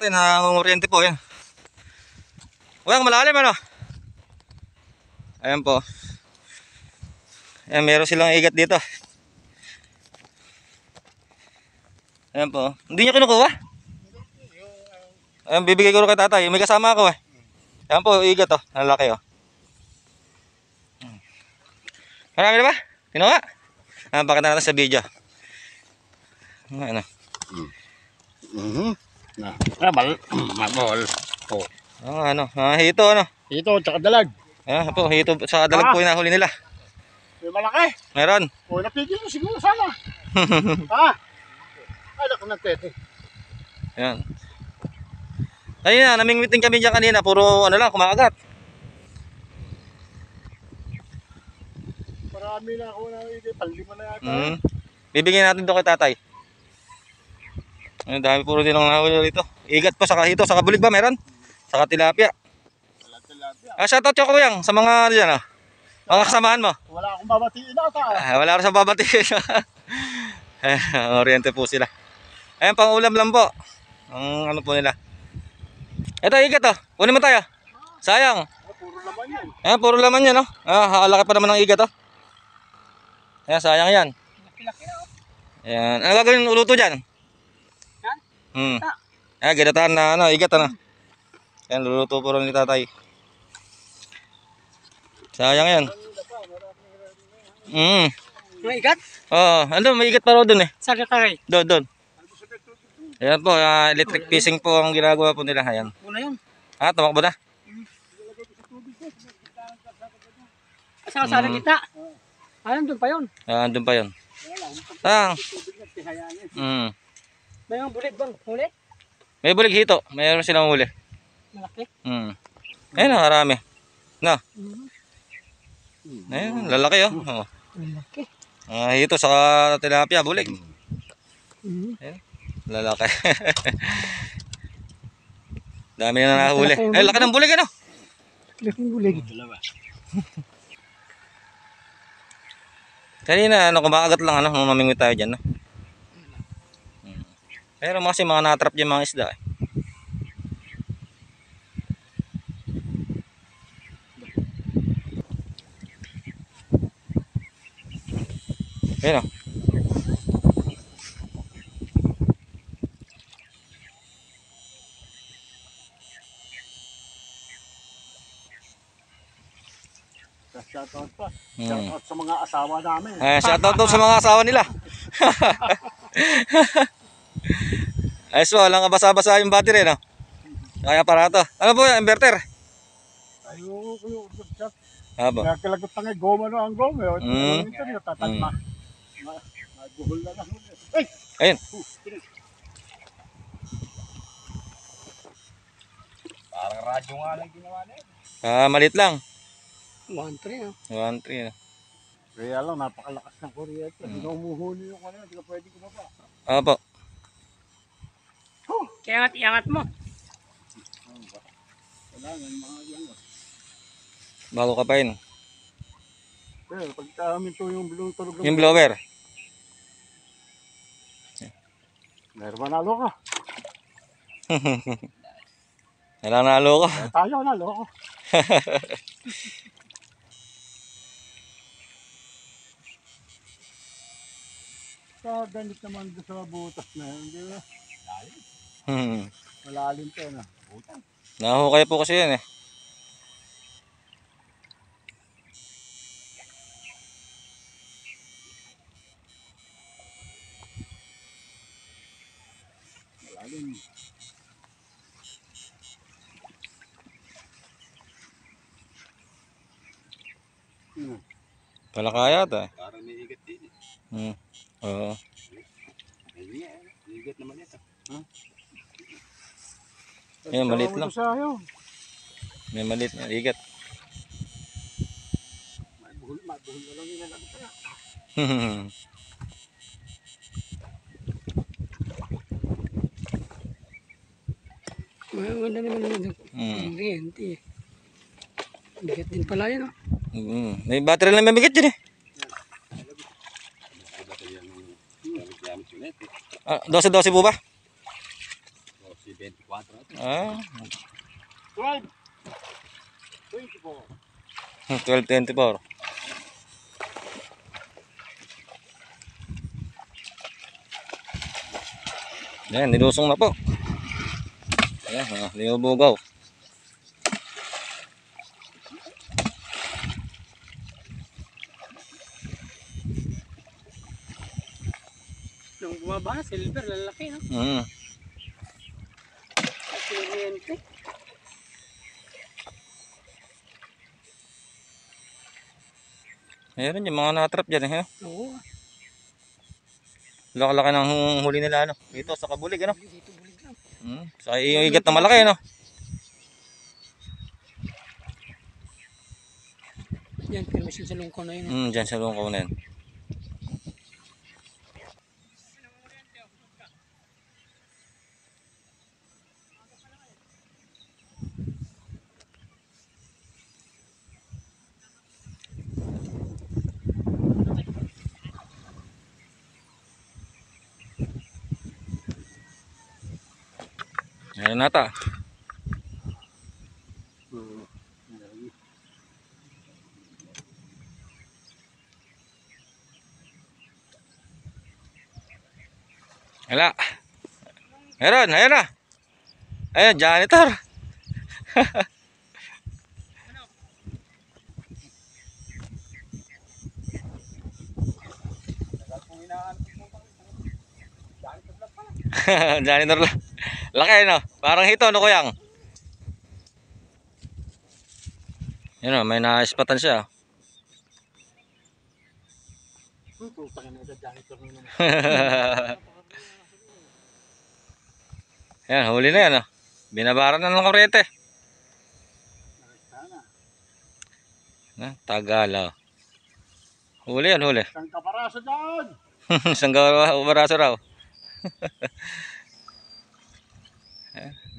Ito, nangunguryente po yan. Walang malalim ano. Ayan po. Ayan, meron silang igat dito. Ayan po. Hindi nyo kinukuha? Ayan, bibigay ko rin kay tatay. May kasama ako eh. Ayan po, igat oh. Ang laki oh. Marami na ba? Kinuha? Ayan, pakita natin sa video. Ano? Mabol. Oh. Ano? Hito ano? Ito, tsaka dalag. Ayan po, hito sa dalag po yung nahuli nila. May malaki. Meron. O, napigil mo siguro sana. Ha? Ay, naku ng tete. Ayan. Ayun na, namingwiting kami dyan kanina. Puro ano lang, kumakagat. Marami na ako na palima na yata. Bibigyan natin doon kay tatay. Ang dami puro din ang nahuli dito. Igat pa, saka hito, saka bulig ba meron? Saka tilapia. Shoutout ko yan sa mga dyan oh. Mga kasamahan mo. Wala akong babatiin ata. Wala rin sa babatiin. Oriente po sila. Ayan, pang ulam lang po. Ang ano po nila. Ito, igat oh. Kunin mo tayo. Sayang. Puro laman yan. Ayan, puro laman yan oh. Laki pa naman ng igat oh. Ayan, sayang yan. Laki-laki na oh. Ayan. Ano gagawin yung uluto dyan? Yan? Ayan, ginataan na ano, igat ano. Ayan, luluto po rin ni tatay. Sayang yan. May igat? Oo, may igat pa rin doon eh. Saan ka karay? Doon. Ayan po, electric fishing po ang ginagawa po nila. Ayan. Una yun. Tumakbo na. Saan kita? Doon pa yun. Doon pa yun. May mga bulig bang? Huli? May bulig hito. Mayroon silang huli. Malaki? Ayun na, marami. No. Ayun, lalaki oh. Malaki. Hito sa tilapia, bulig. Ayun, lalaki. Dami na nahuli. Ay, laki ng bulig ano? Laking bulig. Kanina, kumakagat lang, mamingwit tayo dyan, no? Pero kasi mga natrap yung mga isda, eh. Ayan, oh. Shoutout pa. Shoutout sa mga asawa namin. Shoutout sa mga asawa nila. Ay, so, walang basa-basa yung battery, no? Kaya aparato. Ano po yung inverter? Ayun, Aba. nagkalagot na nga goma no ang goma. Ito nyo tatalma. Maguhol na lang. Ay! Ayun. Parang radyo nga lang ginawa na yun. Malit lang. 1-3 ah. 1-3 na. Kaya lang, napakalakas ng kuryente. Hindi na umuhuli yung kanina, hindi ka pwede kumaba. Opo. Iangat mo. Kailangan mga iangat. Bago ka pa yun. Pero pagka minto yung tulog ng Yung blower. meron manalo ka. Kailangan nalo ko. Tayo nalo ko. Sa ganit naman doon sa butas na hindi na. Malalim to na. Butas. Nahukay po kasi yan eh. Malalim. Palakaya ata eh. Parang may igat din eh. Oo. Igat naman ito. Ayan, maliit lang. Sayo. May maliit na igat. Mabuhol na lang yun lang kaya. Maganda naman yung kuryente eh. Bigat din pala yun oh. May battery lang mabigat dyan eh. 12 po ba? 24 Ah, 12. 24. 12.24. Ayan, nilusong na po. Ayan, linubugaw. Nung bumaba, silver, lalaki, no? Mm. Kuryente. Ayan yung mga natrap dyan eh. Oo. Laki-laki ng huli nila ano. Dito sa Kabulig ano. Dito bulig lang. Sa yung igat na malaki ano. Yan, permission sa lungko na yun. Dyan sa lungkaw na yan. Ayan nata. Wala. Meron, ayan na. Ayan, janitor. Janitor lang. Laki no. Parang hito no kuyang. Yan o, may na-spatan siya. Putang ina, janitor na naman. Yan, huli na yan o. Binabaran na ng kuryente. Tagal o. Huli yan, huli. Isang kaparaso dyan. Isang baraso raw.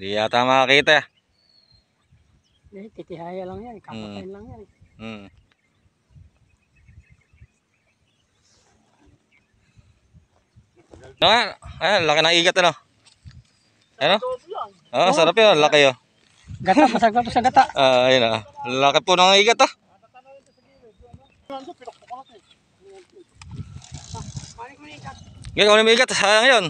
Di yata makakita. Eh, titihaya lang yan, kakatayin lang yan. Hmm. Ayan, laki ng igat ano. Ano? Ah, sarap yun, laki yun. Gata, masarap sa gata. Ayun ah. Laki po ng igat ah. Panik mo ikat. Ngayon, may igat, sayang yun.